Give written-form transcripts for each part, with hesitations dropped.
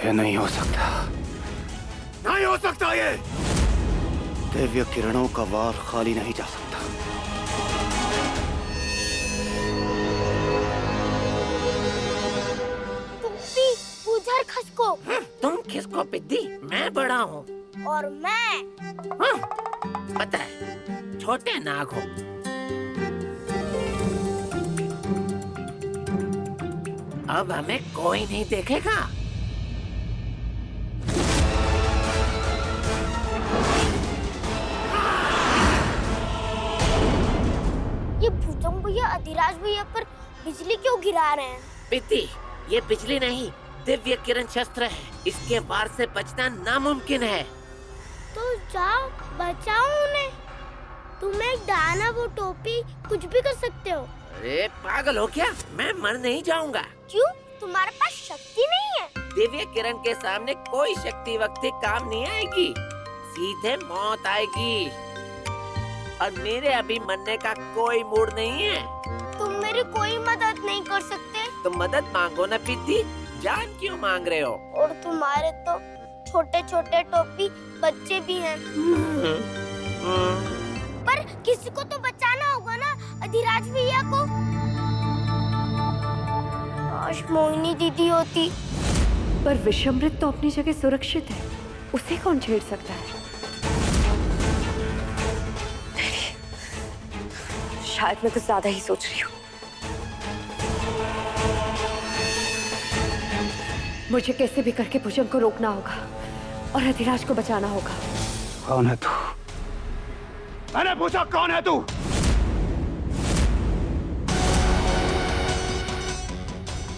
ये नहीं हो सकता, नहीं हो सकता ये। दिव्य किरणों का वार खाली नहीं जा सकता। तुम भी उधर खसको। तुम किसको पिद्दी? मैं बड़ा हूँ। और मैं पता है, छोटे नाग हो। अब हमें कोई नहीं देखेगा। ये भुजंग भैया अधिराज भैया पर बिजली क्यों गिरा रहे हैं? पिद्दी, ये बिजली नहीं, दिव्य किरण शस्त्र है। इसके वार से बचना नामुमकिन है। तो जाओ बचाओ उन्हें। तुम एक दानव हो टोपी, कुछ भी कर सकते हो। अरे पागल हो क्या? मैं मर नहीं जाऊंगा। क्यों? तुम्हारे पास शक्ति नहीं है? दिव्य किरण के सामने कोई शक्ति वक्ति काम नहीं आएगी। सीधे मौत आएगी। और मेरे अभी मरने का कोई मूड नहीं है। तुम मेरी कोई मदद नहीं कर सकते। तुम मदद मांगो ना पिद्दी, जान क्यों मांग रहे हो? और तुम्हारे तो छोटे छोटे टोपी बच्चे भी हैं। पर किसी को तो बचाना होगा ना, अधिराज भैया को। काश मोहिनी दीदी होती। पर विषमृत तो अपनी जगह सुरक्षित है, उसे कौन छेड़ सकता है? शायद मैं कुछ ज्यादा ही सोच रही हूँ। मुझे कैसे भी करके भुजंग को रोकना होगा और अधिराज को बचाना होगा। कौन है तू? मैंने पूछा कौन है तू?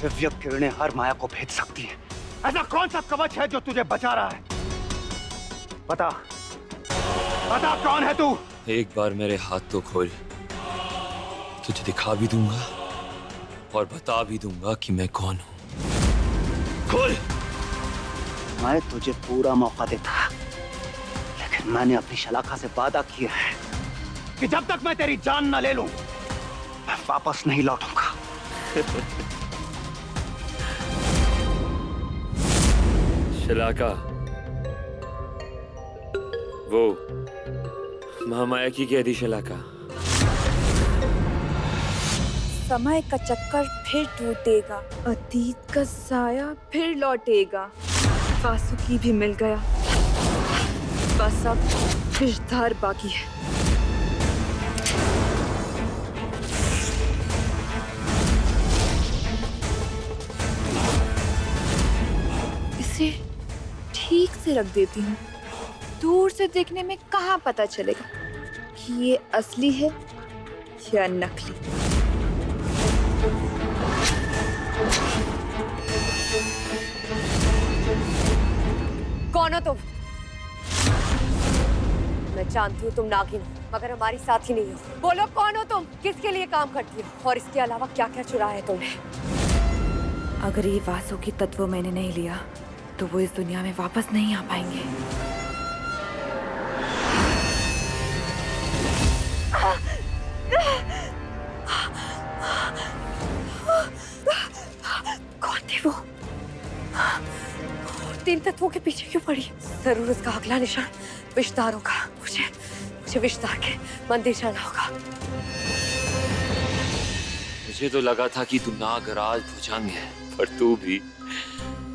दिव्य किरणें हर माया को भेद सकती है। ऐसा कौन सा कवच है जो तुझे बचा रहा है? बता, बता कौन है तू? एक बार मेरे हाथ तो खोल, तुझे दिखा भी दूंगा और बता भी दूंगा कि मैं कौन हूँ। खोल। मैं तुझे पूरा मौका देता, लेकिन मैंने अपनी शलाखा से वादा किया है कि जब तक मैं तेरी जान न ले लूं, मैं वापस नहीं लौटूंगा। शलाका, वो महामाया की कैदी शलाका। समय का चक्कर फिर टूटेगा, अतीत का साया फिर लौटेगा। वासुकी भी मिल गया, बस अब विषधार बाकी है। इसे ठीक से रख देती हूँ। दूर से देखने में कहाँ पता चलेगा कि ये असली है या नकली। कौन हो तुम? मैं जानती हूँ तुम नागिन हो, मगर हमारी साथी नहीं हो। बोलो कौन हो तुम? किसके लिए काम करती हो? और इसके अलावा क्या क्या चुराया है तुमने? अगर ये वासु की तत्व मैंने नहीं लिया तो वो इस दुनिया में वापस नहीं आ पाएंगे। कौन थे वो? तीन तत्वों के पीछे क्यों पड़ी? जरूर उसका अगला निशान विषधार होगा। मुझे विषधार के मंदिर जाना होगा। मुझे तो लगा था कि तू नागराज भुजंग है, पर तू भी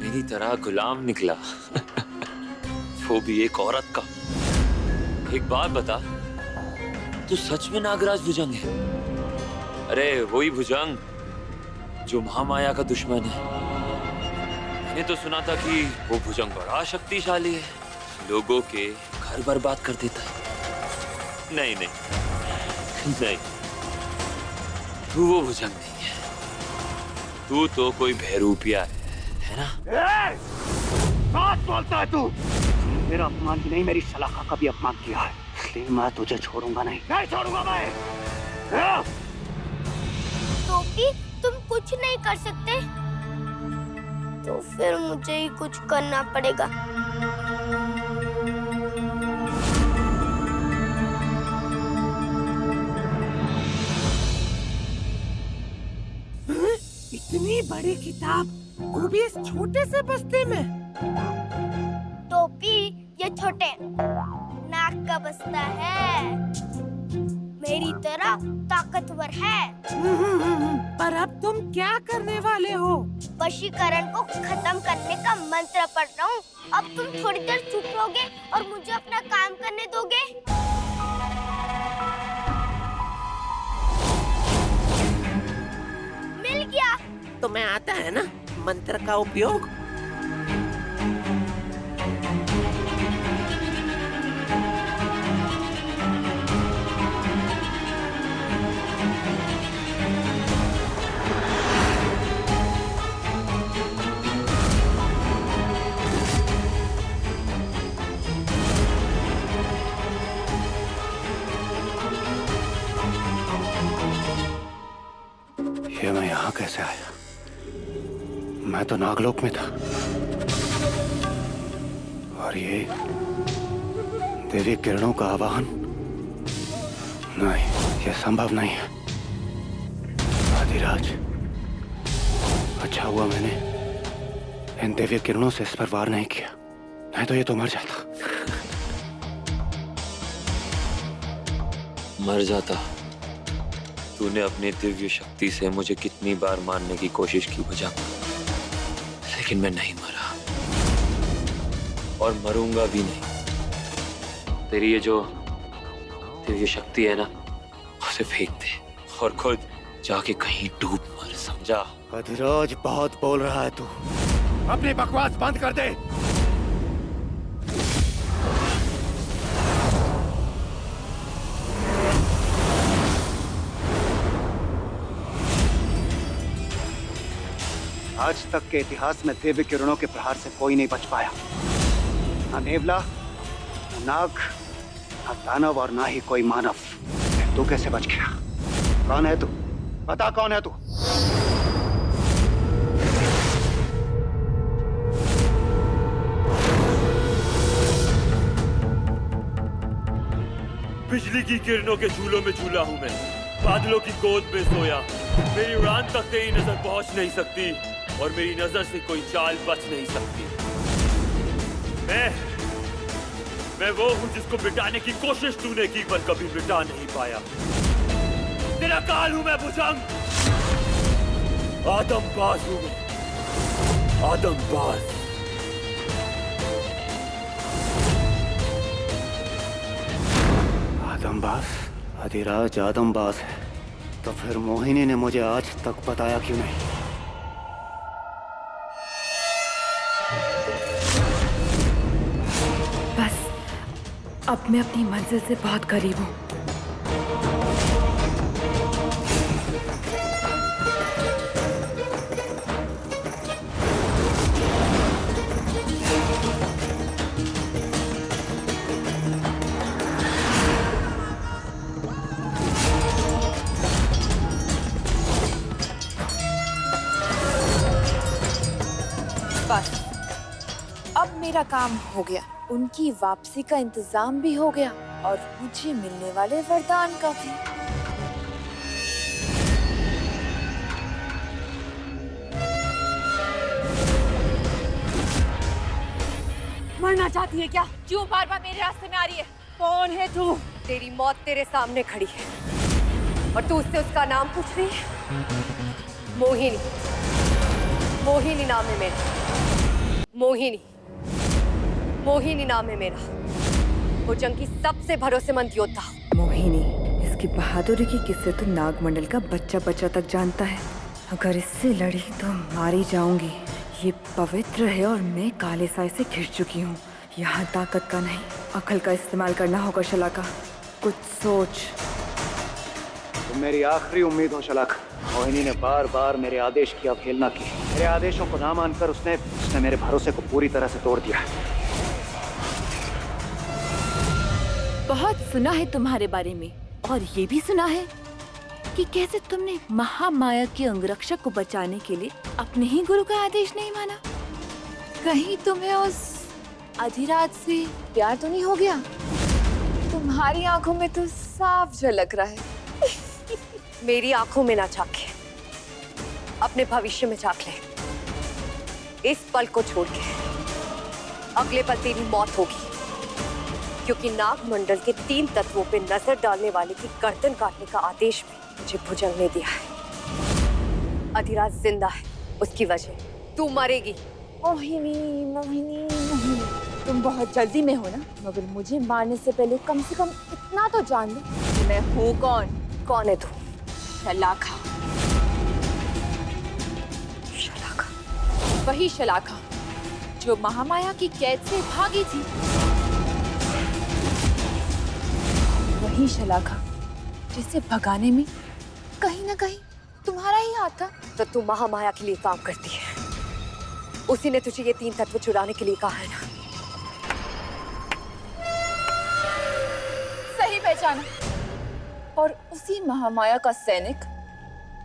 मेरी तरह गुलाम निकला। वो भी एक औरत का। एक बात बता, तू सच में नागराज भुजंग है? अरे वही भुजंग जो महामाया का दुश्मन है। मैंने तो सुना था कि वो भुजंग बड़ा शक्तिशाली है, लोगों के घर बर्बाद कर देता है। नहीं नहीं नहीं, तू वो भुजंग नहीं है। तू तो कोई बहरूपिया है ना? बात बोलता है तू? मेरा अपमान ही नहीं, मेरी शलाखा का भी अपमान किया है, इसलिए मैं तुझे छोड़ूंगा नहीं। नहीं छोड़ूंगा मैं। टोपी, तुम कुछ नहीं कर सकते? तो फिर मुझे ही कुछ करना पड़ेगा। इतनी बड़ी किताब, वो भी इस छोटे से बस्ते में। टोपी ये छोटे नाक का बसता है, मेरी तरह ताकतवर है। पर अब तुम क्या करने वाले हो? वशीकरण को खत्म करने का मंत्र पढ़ रहा हूँ। अब तुम थोड़ी देर चुप रहोगे और मुझे अपना काम करने दोगे? मिल गया। तुम्हें आता है ना मंत्र का उपयोग? ये मैं यहाँ कैसे आया? मैं तो नागलोक में था। और ये देवी किरणों का आवाहन? नहीं, ये संभव नहीं है। आदिराज, अच्छा हुआ मैंने इन दिव्य किरणों से इस पर वार नहीं किया, नहीं तो ये तो मर जाता। मर जाता? तूने अपनी दिव्य शक्ति से मुझे कितनी बार मारने की कोशिश की भुजंग, लेकिन मैं नहीं मरा और मरूंगा भी नहीं। तेरी ये जो दिव्य शक्ति है ना, उसे फेंक दे और खुद जाके कहीं डूब मर, समझा? आदिराज, बहुत बोल रहा है तू। अपनी बकवास बंद कर दे। आज तक के इतिहास में दिव्य किरणों के प्रहार से कोई नहीं बच पाया। ना नेवला, ना नाग, ना दानव और ना ही कोई मानव। तू कैसे बच गया? कौन है तू? बता, कौन है तू? बिजली की किरणों के झूलों में झूला हूं मैं, बादलों की गोद में सोया। मेरी उड़ान तक तेरी नजर पहुंच नहीं सकती और मेरी नजर से कोई चाल बच नहीं सकती। मैं वो हूं जिसको मिटाने की कोशिश तूने की, पर कभी मिटा नहीं पाया। तेरा काल हूं मैं भुजंग, आदमबाज हूं मैं, आदमबाज। आदमबाज? आदिराज आदमबाज है तो फिर मोहिनी ने मुझे आज तक बताया क्यों नहीं? बस अब मैं अपनी मंजिल से बहुत करीब हूँ। बस अब मेरा काम हो गया, उनकी वापसी का इंतजाम भी हो गया और मुझे मिलने वाले वरदान का भी। मरना चाहती है क्या? क्यों बार बार मेरे रास्ते में आ रही है? कौन है तू? तेरी मौत तेरे सामने खड़ी है और तू उससे उसका नाम पूछ रही है? मोहिनी, मोहिनी नाम है मेरा। मोहिनी, मोहिनी नाम है मेरा। भुजंग की सबसे भरोसेमंद योद्धा। मोहिनी, इसकी बहादुरी की किस्से तो नागमंडल का बच्चा बच्चा तक जानता है। अगर इससे लड़ी तो मारी जाऊंगी। ये पवित्र है और मैं काले साए से घिर चुकी हूँ। यहाँ ताकत का नहीं, अकल का इस्तेमाल करना होगा शलाका। कुछ सोच। तुम मेरी आखिरी उम्मीद हो शलाका। मोहिनी ने बार बार मेरे आदेश की अवहेलना की। मेरे आदेशों को ना मानकर उसने मेरे भरोसे को पूरी तरह से तोड़ दिया। बहुत सुना है तुम्हारे बारे में और ये भी सुना है कि कैसे तुमने महामाया के अंगरक्षक को बचाने के लिए अपने ही गुरु का आदेश नहीं माना। कहीं तुम्हें उस अधिराज से प्यार तो नहीं हो गया? तुम्हारी आंखों में तो साफ झलक रहा है। मेरी आंखों में ना झांके, अपने भविष्य में झांक ले। इस पल को छोड़ के अगले पल तेरी मौत होगी, क्योंकि नाग मंडल के 3 तत्वों पे नजर डालने वाले की गर्दन काटने का आदेश भी मुझे भुजंग ने दिया है। अधिराज जिंदा है, उसकी वजह तू मरेगी। मोहिनी मोहिनी मोहिनी, तुम बहुत जल्दी में हो ना, मगर मुझे मारने से पहले कम से कम इतना तो जान लो कि मैं हूँ कौन। कौन है तू? शलाखा। शलाखा? वही शलाखा जो महामाया की कैद से भागी थी, वही शलाखा जिसे भगाने में कहीं ना कहीं तुम्हारा ही हाथ था। तो तू महामाया के लिए काम करती है, उसी ने तुझे ये 3 तत्व चुराने के लिए कहा है ना? सही पहचाना। और उसी महामाया का सैनिक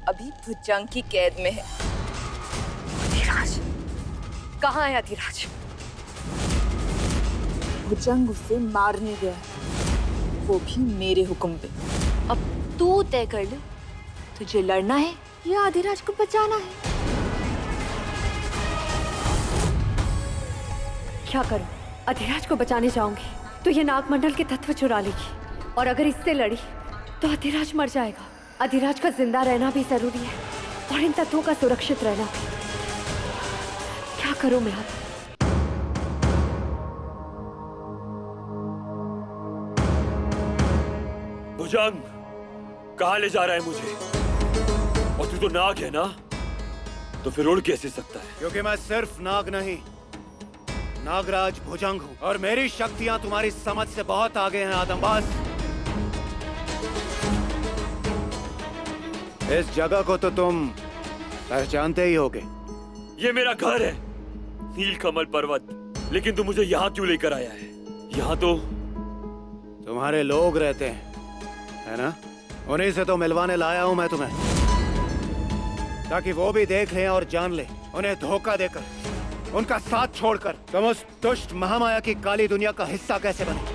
अभी भुजंग की कैद में है। अधिराज कहाँ है? अधिराज भुजंग उसे मारने गया, वो भी मेरे हुक्म पे। अब तू तय कर ले, तुझे लड़ना है या अधिराज को बचाना है। क्या करूं? अधिराज को बचाने जाऊंगी तो ये नागमंडल के तत्व चुरा लेगी, और अगर इससे लड़ी तो अधिराज मर जाएगा। अधिराज का जिंदा रहना भी जरूरी है और इन तत्वों का सुरक्षित रहना भी। क्या करूं मैं अब? भुजंग कहाँ ले जा रहा है मुझे? और तू तो नाग है ना, तो फिर उड़ कैसे सकता है? क्योंकि मैं सिर्फ नाग नहीं, नागराज भुजंग हूँ, और मेरी शक्तियाँ तुम्हारी समझ से बहुत आगे हैं आदमबाज। इस जगह को तो तुम पहचानते ही होगे। ये मेरा घर है, नीलकमल पर्वत, लेकिन तू मुझे यहाँ क्यों लेकर आया है? यहाँ तो तुम्हारे लोग रहते हैं, है ना? उन्हीं से तो मिलवाने लाया हूँ मैं तुम्हें, ताकि वो भी देख लें और जान लें। उन्हें धोखा देकर, उनका साथ छोड़कर तुम उस दुष्ट महामाया की काली दुनिया का हिस्सा कैसे बने?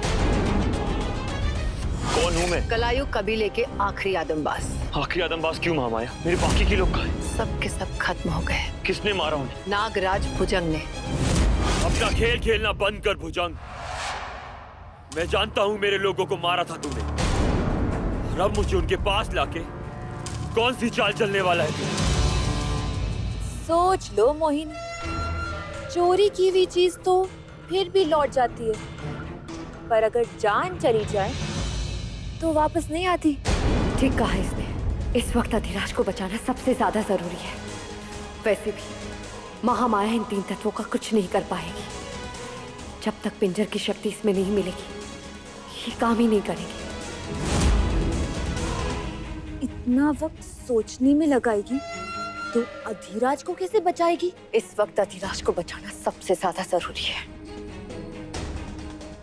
कौन हूँ मैं? कलायुग कबीले के आखिरी आदमबाज। आखिरी आदमबाज क्यों महामाया? मेरे बाकी के लोग कहाँ हैं? सब के सब खत्म हो गए। किसने मारा उन्हें? नागराज भुजंग ने। अपना खेल खेलना बंद कर भुजंग। मैं जानता हूँ मेरे लोगों को मारा था तूने, और अब मुझे उनके पास लाके कौन सी चाल चलने वाला है तू? सोच लो मोहिनी, चोरी की हुई चीज तो फिर भी लौट जाती है, पर अगर जान चली जाए तो वापस नहीं आती। ठीक कहा इसने, इस वक्त अधिराज को बचाना सबसे ज्यादा जरूरी है। वैसे भी महामाया इन 3 तत्वों का कुछ नहीं कर पाएगी। जब तक पिंजर की शक्ति इसमें नहीं मिलेगी, ये काम ही नहीं करेगी। इतना वक्त सोचने में लगाएगी तो अधिराज को कैसे बचाएगी? इस वक्त अधिराज को बचाना सबसे ज्यादा जरूरी है,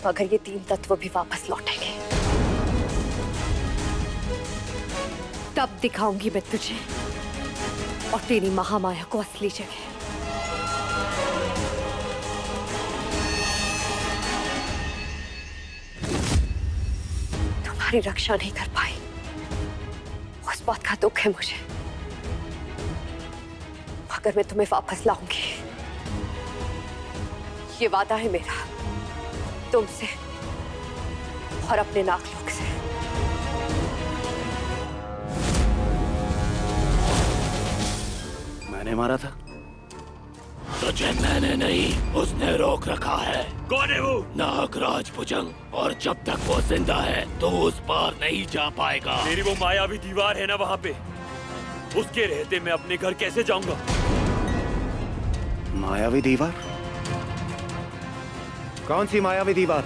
मगर ये 3 तत्व भी वापस लौटेंगे। तब दिखाऊंगी मैं तुझे और तेरी महामाया को असली जगह। तुम्हारी रक्षा नहीं कर पाई, उस बात का दुख है मुझे, मगर मैं तुम्हें वापस लाऊंगी। ये वादा है मेरा तुमसे और अपने नागलोक से। मैंने मारा था? तुझे मैंने नहीं, उसने रोक रखा है। कौन है वो? नागराज भुजंग, और जब तक वो जिंदा है तो उस पार नहीं जा पाएगा। मेरी वो मायावी दीवार है ना वहाँ पे, उसके रहते मैं अपने घर कैसे जाऊंगा? मायावी दीवार? कौन सी मायावी दीवार?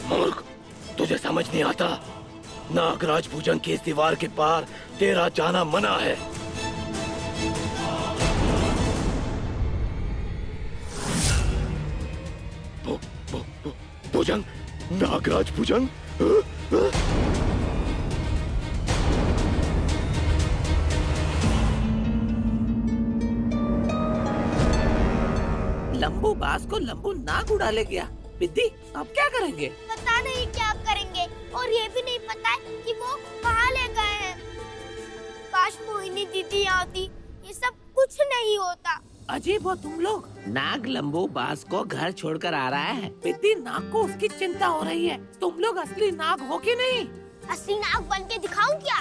मूर्ख, तुझे समझ नहीं आता? नागराज भुजंग की इस दीवार के पार तेरा जाना मना है। भुजंग, नागराज भुजंग। लंबू बास को लंबू नाग उड़ा ले गया। विद्धि, अब क्या करेंगे? पता नहीं क्या करेंगे, और ये भी नहीं पता है कि वो कहाँ ले गए हैं। काश मोहिनी दीदी यहाँ होती, ये सब कुछ नहीं होता। अजीब हो तुम लोग। नाग लंबू बास को घर छोड़कर आ रहा है। पिद्दी नाग को उसकी चिंता हो रही है। तुम लोग असली नाग हो कि नहीं? असली नाग बन के दिखाऊं क्या?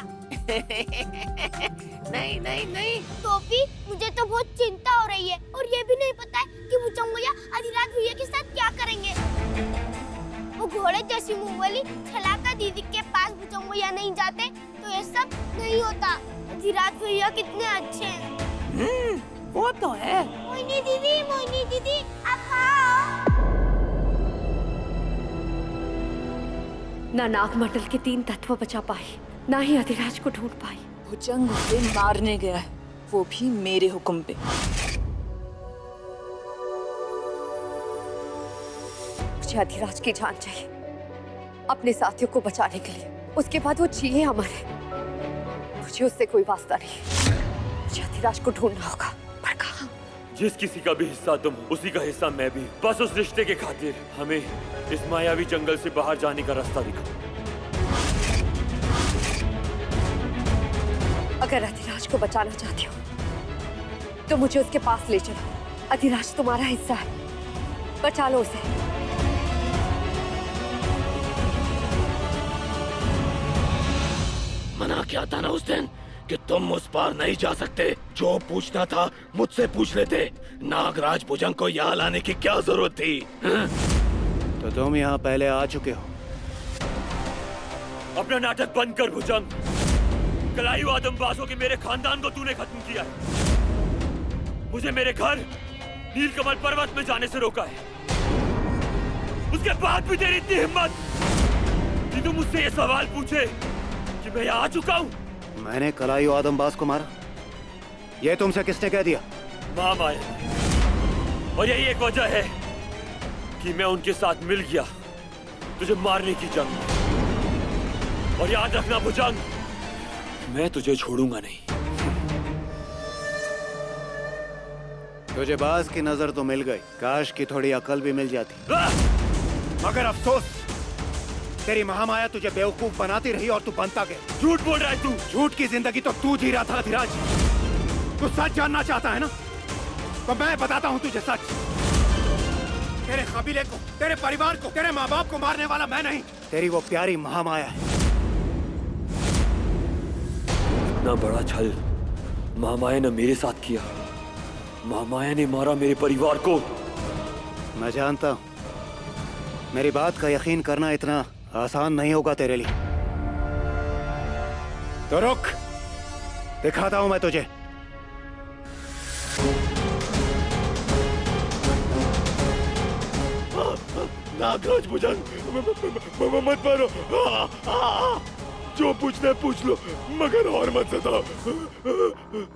नहीं नहीं नहीं। टोपी, मुझे तो बहुत चिंता हो रही है और ये भी नहीं पता है कि भुजंग भैया अधिराज भैया के साथ क्या करेंगे। वो घोड़े जैसी मुंह वाली छलाका दीदी के पास भुजंग भैया नहीं जाते तो ये सब नहीं होता। अधिराज भैया कितने अच्छे हैं। वो तो है। मोहिनी दीदी आप आओ। ना नागमंडल के 3 तत्व बचा पाई, ना ही अधिराज को ढूंढ पाई। भुजंग उसे मारने गया है, वो भी मेरे हुक्म पे। मुझे अधिराज की जान चाहिए अपने साथियों को बचाने के लिए। उसके बाद वो जिए अमर है। मुझे उससे कोई वास्ता नहीं। मुझे अधिराज को ढूंढना होगा, पर कहाँ? जिस किसी का भी हिस्सा तुम हो, उसी का हिस्सा मैं भी। बस उस रिश्ते के खातिर हमें इस मायावी जंगल से बाहर जाने का रास्ता दिखाओ। अगर अधिराज को बचाना चाहती हो तो मुझे उसके पास ले चलो। अधिराज तुम्हारा हिस्सा है, बचा लो उसे। मना किया था ना उस दिन कि तुम उस पार नहीं जा सकते। जो पूछना था मुझसे पूछ लेते। नागराज भुजंग को यहाँ लाने की क्या जरूरत थी? तो तुम यहाँ पहले आ चुके हो। अपना नाटक बंद कर भुजंग। कलायु आदमबासों के मेरे खानदान को तूने खत्म किया है। मुझे मेरे घर नीलकमल पर्वत में जाने से रोका है। उसके बाद भी तेरी इतनी हिम्मत कि तुम मुझसे ये सवाल पूछे कि मैं यहाँ आ चुका हूँ। मैंने कलायु आदमबास को मारा? ये तुमसे किसने कह दिया? माँ माया। और यही एक वजह है कि मैं उनके साथ मिल गया तुझे मारने की जंग में। और याद रखना भुजंग, मैं तुझे छोड़ूंगा नहीं। तुझे बाज की नजर तो मिल गई, काश की थोड़ी अकल भी मिल जाती। मगर अफसोस, तेरी महामाया तुझे बेवकूफ बनाती रही और तू बनता गया। झूठ बोल रहा है तू। झूठ की जिंदगी तो तू जी रहा था अधिराज। तू सच जानना चाहता है ना? तो मैं बताता हूँ तुझे सच। तेरे कबीले को, तेरे परिवार को, तेरे माँ बाप को मारने वाला मैं नहीं, तेरी वो प्यारी महामाया है। इतना बड़ा छल महामाया ने मेरे साथ किया। महामाया ने मारा मेरे परिवार को। मैं जानता हूँ, मेरी बात का यकीन करना इतना आसान नहीं होगा तेरे लिए। तो रुक, दिखाता हूं मैं तुझे। नागराज भुजंग, मत मारो। जो पूछना है पूछ लो, मगर और मत सताओ।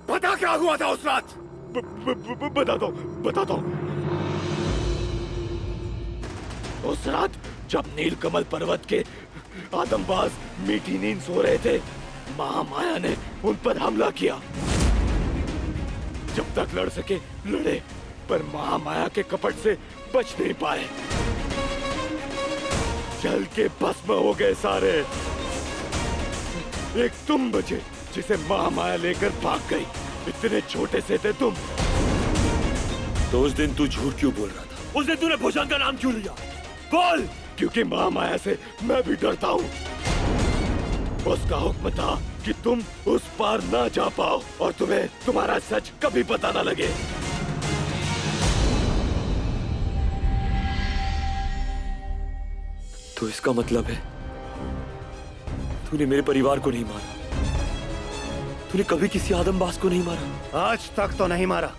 पता क्या हुआ था उस रात? बताता हूँ। उस रात जब नीलकमल पर्वत के आदमबाज मीठी नींद सो रहे थे, महामाया ने उन पर हमला किया। जब तक लड़ सके लड़े, पर महामाया के कपट से बच नहीं पाए। जल के भस्म हो गए सारे। एक तुम बचे जिसे महामाया लेकर भाग गई। इतने छोटे से थे तुम। तो उस दिन तू झूठ क्यों बोल रहा था? उस दिन तूने भुजंग का नाम क्यों लिया? बोल। क्योंकि महामाया से मैं भी डरता हूँ। उसका हुक्म था कि तुम उस पार ना जा पाओ और तुम्हें तुम्हारा सच कभी पता ना लगे। तो इसका मतलब है तूने मेरे परिवार को नहीं मारा। तूने कभी किसी आदमबाज को नहीं मारा। आज तक तो नहीं मारा,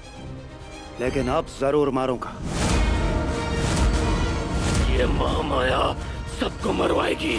लेकिन अब जरूर मारूंगा। ये महामाया सबको मरवाएगी।